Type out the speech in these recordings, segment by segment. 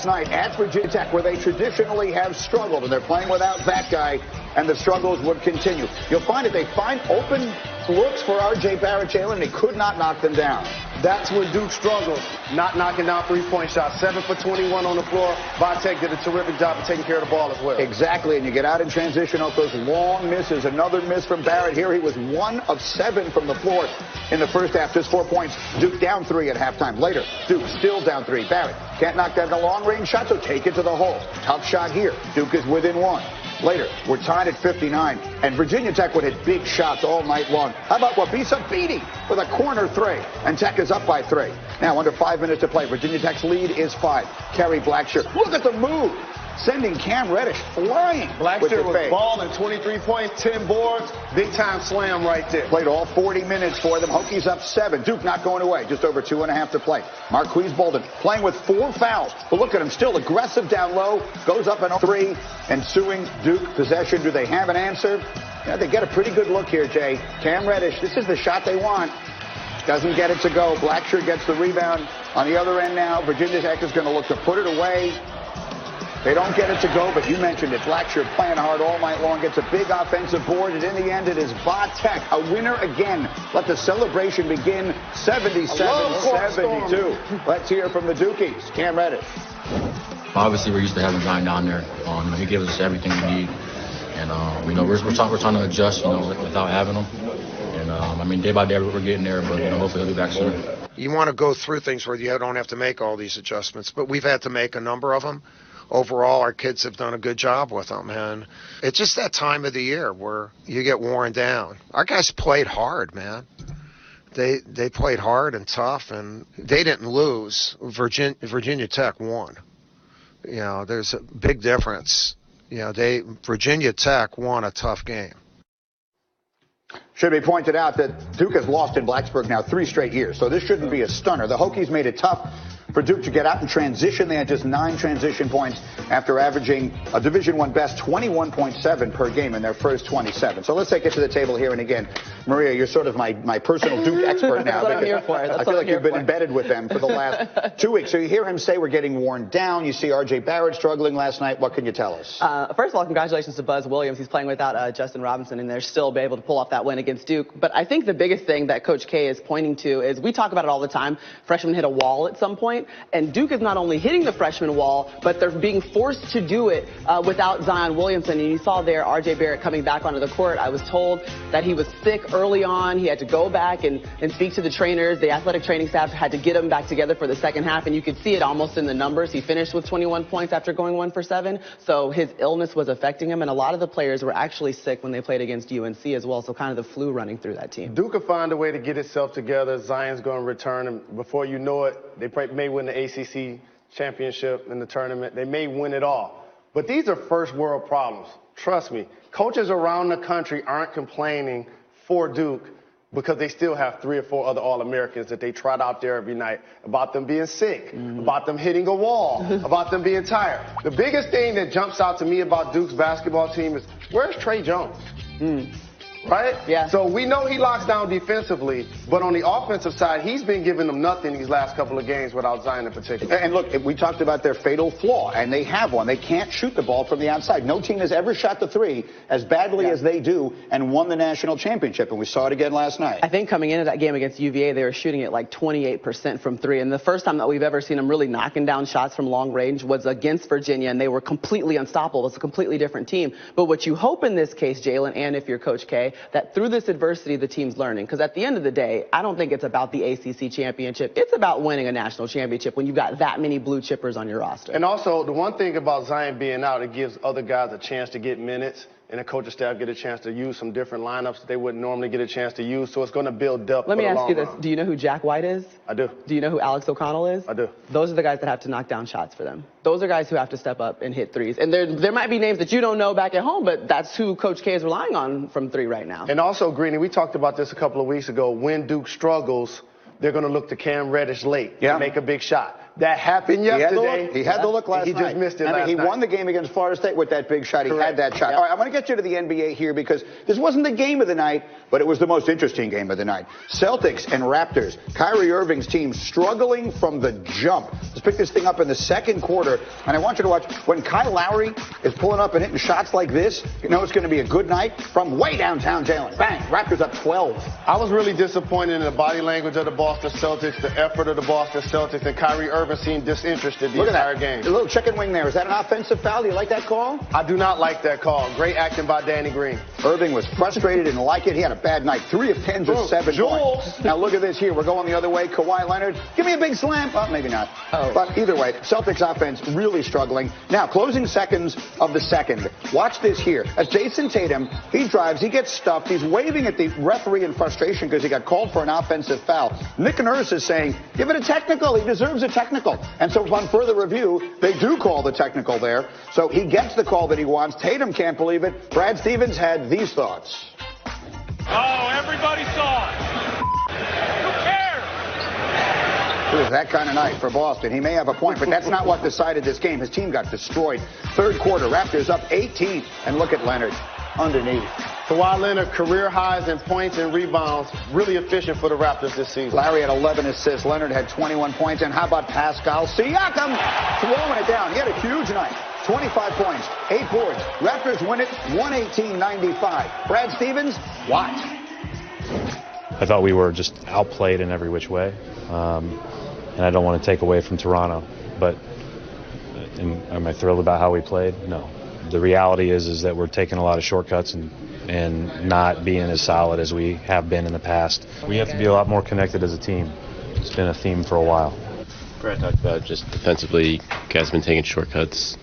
last night at Virginia Tech, where they traditionally have struggled, and they're playing without that guy, and the struggles would continue. You'll find that they find open looks for R.J. Barrett, Jalen, and they could not knock them down. That's where Duke struggles, not knocking down three-point shots. 7 for 21 on the floor. Vitek did a terrific job of taking care of the ball as well. Exactly, and you get out in transition off those long misses. Another miss from Barrett here. He was 1 of 7 from the floor in the first half, just 4 points. Duke down 3 at halftime. Later, Duke still down 3. Barrett can't knock down the long-range shot, so take it to the hole. Tough shot here. Duke is within 1. Later, we're tied at 59, and Virginia Tech would hit big shots all night long. How about Wabisa Beatty with a corner 3, and Tech is up by 3. Now, under 5 minutes to play, Virginia Tech's lead is 5. Kerry Blackshear, look at the move, sending Cam Reddish flying. Blackshear was balling, 23 points, 10 boards, big-time slam right there. Played all 40 minutes for them. Hokies up 7. Duke not going away. Just over 2.5 to play. Marquise Bolden playing with 4 fouls. But look at him, still aggressive down low. Goes up and 3. Ensuing Duke possession. Do they have an answer? Yeah, they get a pretty good look here, Jay. Cam Reddish, this is the shot they want. Doesn't get it to go. Blackshear gets the rebound on the other end now. Virginia Tech is going to look to put it away. They don't get it to go, but you mentioned it. Blackshear playing hard all night long, gets a big offensive board, and in the end, it is Vitek, a winner again. Let the celebration begin. 77-72. Let's hear from the Dukies. Cam Reddish. Obviously, we're used to having Zion down there. He gives us everything we need, and we're trying to adjust, without having him. And day by day we're getting there, but hopefully he'll be back soon. You want to go through things where you don't have to make all these adjustments, but we've had to make a number of them. Overall, our kids have done a good job with them, and it's just that time of the year where you get worn down. Our guys played hard, man. They played hard and tough, and they didn't lose. Virginia Tech won. There's a big difference. Virginia Tech won a tough game. Should be pointed out that Duke has lost in Blacksburg now 3 straight years, so this shouldn't be a stunner. The Hokies made it tough for Duke to get out in transition. They had just 9 transition points after averaging a Division I best 21.7 per game in their first 27. So let's take it to the table here. And again, Maria, you're sort of my personal Duke expert now. That's what I'm here for. I feel like you've been embedded with them for the last 2 weeks. So you hear him say we're getting worn down. You see R.J. Barrett struggling last night. What can you tell us? First of all, congratulations to Buzz Williams. He's playing without Justin Robinson, and they're still be able to pull off that win against Duke. But I think the biggest thing that Coach K is pointing to is we talk about it all the time. Freshmen hit a wall at some point, and Duke is not only hitting the freshman wall, but they're being forced to do it without Zion Williamson. And you saw there R.J. Barrett coming back onto the court. I was told that he was sick early on. He had to go back and speak to the trainers. The athletic training staff had to get him back together for the second half, and you could see it almost in the numbers. He finished with 21 points after going 1 for 7. So his illness was affecting him, and a lot of the players were actually sick when they played against UNC as well. So kind of the flu running through that team. Duke will find a way to get itself together. Zion's going to return, and before you know it, they may win the ACC championship in the tournament. They may win it all. But these are first world problems. Trust me. Coaches around the country aren't complaining for Duke because they still have 3 or 4 other All-Americans that they trot out there every night about them being sick, about them hitting a wall, about them being tired. The biggest thing that jumps out to me about Duke's basketball team is, where's Trey Jones? Right? Yeah. So we know he locks down defensively, but on the offensive side, he's been giving them nothing these last couple of games without Zion in particular. And look, we talked about their fatal flaw, and they have one. They can't shoot the ball from the outside. No team has ever shot the 3 as badly as they do and won the national championship, and we saw it again last night. I think coming into that game against UVA, they were shooting at like 28% from 3, and the first time that we've ever seen them really knocking down shots from long range was against Virginia, and they were completely unstoppable. It was a completely different team. But what you hope in this case, Jalen, and if you're Coach K, that through this adversity, the team's learning. Because at the end of the day, I don't think it's about the ACC championship. It's about winning a national championship when you've got that many blue chippers on your roster. And also, the one thing about Zion being out, it gives other guys a chance to get minutes, and the coaching staff get a chance to use some different lineups that they wouldn't normally get a chance to use. So it's going to build depth. Let me ask you this. Do you know who Jack White is? I do. Do you know who Alex O'Connell is? I do. Those are the guys that have to knock down shots for them. Those are guys who have to step up and hit threes. And there might be names that you don't know back at home, but that's who Coach K is relying on from 3 right now. And also, Greeny, we talked about this a couple of weeks ago. When Duke struggles, they're going to look to Cam Reddish late to make a big shot. That happened yesterday. He had the look last night. He just missed it last night. He won the game against Florida State with that big shot. He Correct. had that shot. Yep. All right, I'm going to get you to the NBA here because this wasn't the game of the night, but it was the most interesting game of the night. Celtics and Raptors. Kyrie Irving's team struggling from the jump. Let's pick this thing up in the second quarter, and I want you to watch. When Kyle Lowry is pulling up and hitting shots like this, you know it's going to be a good night from way downtown Jalen. Bang! Raptors up 12. I was really disappointed in the body language of the Boston Celtics, the effort of the Boston Celtics, and Kyrie Irving seemed disinterested the entire game. A little chicken wing there. Is that an offensive foul? Do you like that call? I do not like that call. Great acting by Danny Green. Irving was frustrated, didn't like it. He had a bad night. 3 of 10 to 7 points. Now look at this here. We're going the other way. Kawhi Leonard, give me a big slam. Well, maybe not. But either way, Celtics offense really struggling. Now, closing seconds of the second. Watch this here. As Jason Tatum, he drives, he gets stuffed. He's waving at the referee in frustration because he got called for an offensive foul. Nick Nurse is saying, give it a technical. He deserves a technical. And so on further review, they do call the technical there. So he gets the call that he wants. Tatum can't believe it. Brad Stevens had these thoughts. Oh, everybody saw it. Who cares? It was that kind of night for Boston. He may have a point, but that's not what decided this game. His team got destroyed. Third quarter, Raptors up 18. And look at Leonard underneath. Kawhi Leonard, career highs in points and rebounds. Really efficient for the Raptors this season. Larry had 11 assists. Leonard had 21 points. And how about Pascal Siakam throwing it down? He had a huge night. 25 points, 8 boards. Raptors win it 118-95. Brad Stevens, watch. I thought we were just outplayed in every which way. And I don't want to take away from Toronto. But am I thrilled about how we played? No. The reality is that we're taking a lot of shortcuts and not being as solid as we have been in the past. We have to be a lot more connected as a team. It's been a theme for a while. Brad talked about just defensively, guys have been taking shortcuts.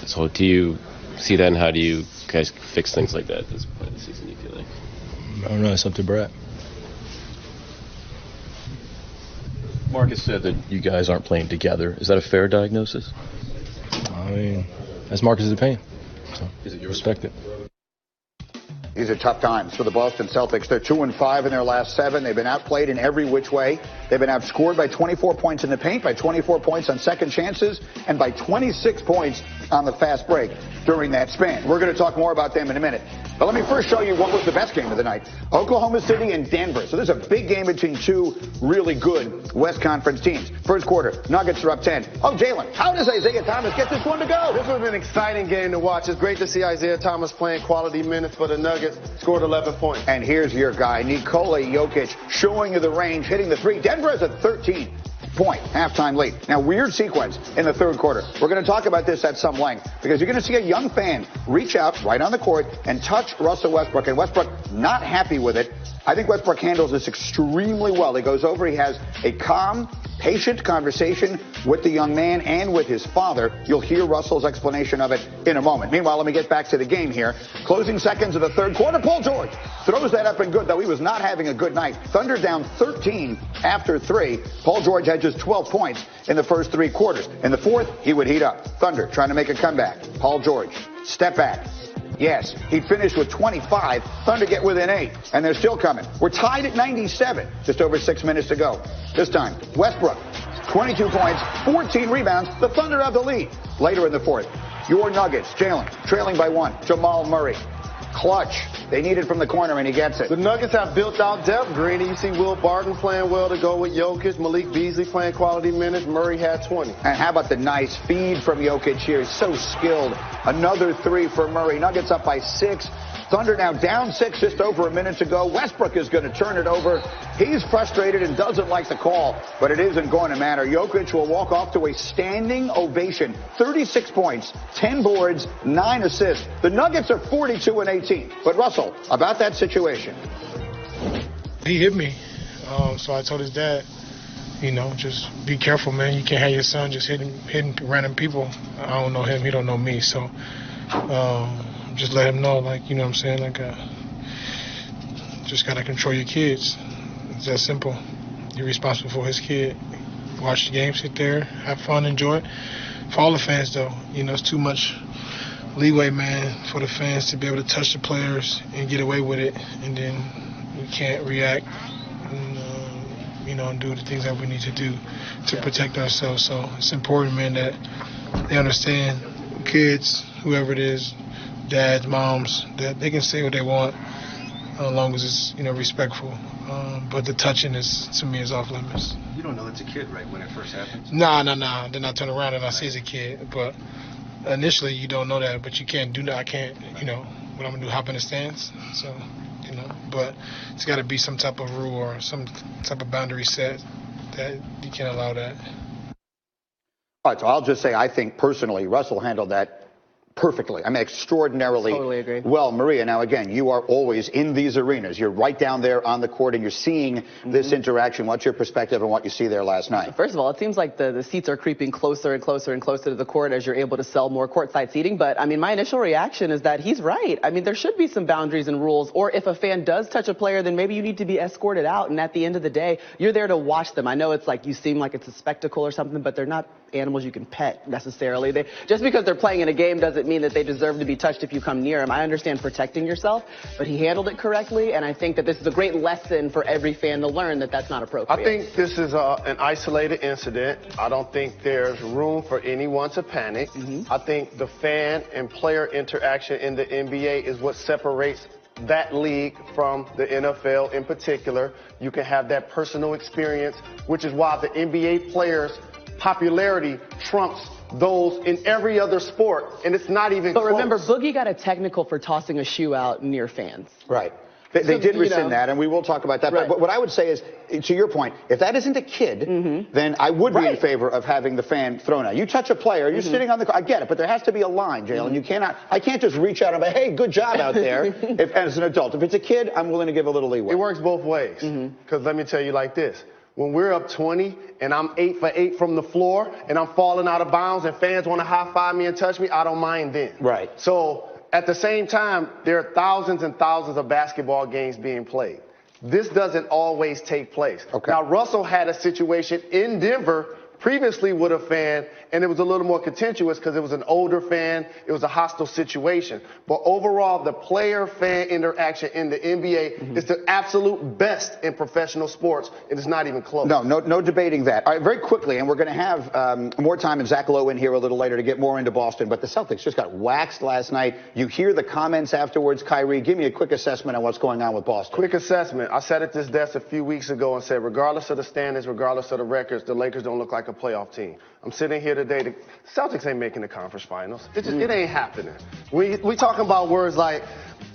So do you see that, and how do you guys fix things like that at this point of the season, do you feel like? I don't know, it's up to Brad. Marcus said that you guys aren't playing together. Is that a fair diagnosis? I mean, that's Marcus's opinion. So, you respect it. These are tough times for the Boston Celtics. They're 2-5 in their last 7. They've been outplayed in every which way. They've been outscored by 24 points in the paint, by 24 points on second chances, and by 26 points on the fast break during that span. We're going to talk more about them in a minute. But let me first show you what was the best game of the night. Oklahoma City and Denver. So this is a big game between two really good West Conference teams. First quarter, Nuggets are up 10. Oh, Jalen, how does Isaiah Thomas get this one to go? This was an exciting game to watch. It's great to see Isaiah Thomas playing quality minutes for the Nuggets. Scored 11 points. And here's your guy, Nikola Jokic, showing you the range, hitting the 3. Denver has a 13-point halftime lead. Now, weird sequence in the third quarter. We're going to talk about this at some length because you're going to see a young fan reach out right on the court and touch Russell Westbrook. And Westbrook not happy with it. I think Westbrook handles this extremely well. He goes over, he has a calm, patient conversation with the young man and with his father. You'll hear Russell's explanation of it in a moment. Meanwhile, let me get back to the game here. Closing seconds of the third quarter, Paul George throws that up and good, though he was not having a good night. Thunder down 13 after 3. Paul George had just 12 points in the first 3 quarters. In the fourth, he would heat up. Thunder trying to make a comeback. Paul George, step back. Yes, he finished with 25. Thunder get within 8, and they're still coming. We're tied at 97, just over 6 minutes to go. This time, Westbrook, 22 points, 14 rebounds. The Thunder have the lead. Later in the fourth, your Nuggets, Jalen, trailing by 1. Jamal Murray, clutch. They need it from the corner, and he gets it. The Nuggets have built out depth, Greeny. You see Will Barton playing well to go with Jokic. Malik Beasley playing quality minutes. Murray had 20. And how about the nice feed from Jokic here? He's so skilled. Another 3 for Murray. Nuggets up by 6. Thunder now down 6 just over a minute to go. Westbrook is going to turn it over. He's frustrated and doesn't like the call, but it isn't going to matter. Jokic will walk off to a standing ovation. 36 points, 10 boards, 9 assists. The Nuggets are 42-18. But Russell, about that situation. He hit me, so I told his dad, just be careful, man. You can't have your son just hitting random people. I don't know him, he don't know me, so just let him know, you know what I'm saying, just gotta control your kids. It's that simple. You're responsible for his kid. Watch the game, sit there, have fun, enjoy it. For all the fans, though, it's too much leeway, man, for the fans to be able to touch the players and get away with it, and then you can't react. And, and do the things that we need to do to protect ourselves. So it's important, man, that they understand, kids, whoever it is, dads, moms, that they can say what they want as long as it's, respectful. But the touching to me, is off limits. You don't know it's a kid, right, when it first happens? Nah. Then I turn around and I see it's a kid. But initially, you don't know that. But you can't do that. I can't, what I'm going to do, hop in the stands. So, but it's got to be some type of rule or some type of boundary set that you can't allow that. All right, so I'll just say I think personally Russell handled that perfectly. I mean, extraordinarily Totally agree. well. Maria, now again, you are always in these arenas. You're right down there on the court and you're seeing this interaction. What's your perspective on what you see there last night? First of all, it seems like the seats are creeping closer and closer and closer to the court as you're able to sell more courtside seating. But, I mean, my initial reaction is that he's right. I mean, there should be some boundaries and rules. Or if a fan does touch a player, then maybe you need to be escorted out. And at the end of the day, you're there to watch them. I know it's like you seem like it's a spectacle or something, but they're not animals you can pet necessarily. Just because they're playing in a game doesn't mean that they deserve to be touched if you come near them. I understand protecting yourself, but he handled it correctly, and I think that this is a great lesson for every fan to learn that that's not appropriate. I think this is an isolated incident. I don't think there's room for anyone to panic. I think the fan and player interaction in the NBA is what separates that league from the NFL in particular. You can have that personal experience, which is why the NBA players' popularity trumps those in every other sport, and it's not even close. But remember, Boogie got a technical for tossing a shoe out near fans. Right. They did rescind that, and we will talk about that. Right. But what I would say is, to your point, if that isn't a kid, then I would be in favor of having the fan thrown out. You touch a player, you're sitting on the court. I get it, but there has to be a line, Jalen. You cannot. I can't just reach out and say, hey, good job out there, as an adult. If it's a kid, I'm willing to give a little leeway. It works both ways. Because let me tell you like this. When we're up 20 and I'm 8 for 8 from the floor and I'm falling out of bounds and fans want to high-five me and touch me, I don't mind then. Right. So at the same time, there are thousands and thousands of basketball games being played. This doesn't always take place. Okay. Now, Russell had a situation in Denver previously with a fan, and it was a little more contentious because it was an older fan. It was a hostile situation. But overall, the player-fan interaction in the NBA is the absolute best in professional sports, and it's not even close. No debating that. All right, very quickly, and we're going to have more time and Zach Lowe in here a little later to get more into Boston, but the Celtics just got waxed last night. You hear the comments afterwards. Kyrie, give me a quick assessment on what's going on with Boston. Quick assessment. I sat at this desk a few weeks ago and said, regardless of the standings, regardless of the records, the Lakers don't look like a playoff team. I'm sitting here today. The Celtics ain't making the conference finals. It ain't happening. We talking about words like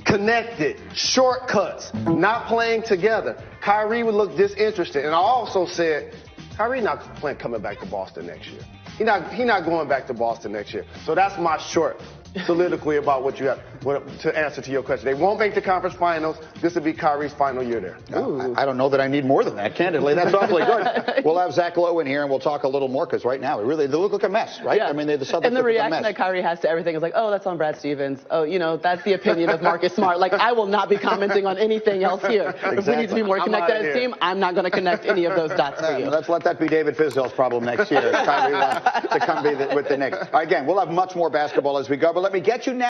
connected, shortcuts, not playing together. Kyrie would look disinterested. And I also said, Kyrie not coming back to Boston next year. He not going back to Boston next year. So that's my short soliloquy about what you have to answer to your question. They won't make the conference finals. This will be Kyrie's final year there. I don't know that I need more than that, candidly. That's awfully good. We'll have Zach Lowe in here, and we'll talk a little more, because right now, they look like a mess, right? Yeah. I mean, the Celtics and the look like a reaction mess. that Kyrie has to everything is like, oh, that's on Brad Stevens. Oh, that's the opinion of Marcus Smart. Like, I will not be commenting on anything else here. Exactly. If we need to be more connected as a team, I'm not going to connect any of those dots for you. Let's let that be David Fizdale's problem next year. Kyrie wants to come be with the Knicks. Again, we'll have much more basketball as we go, but let me get you now.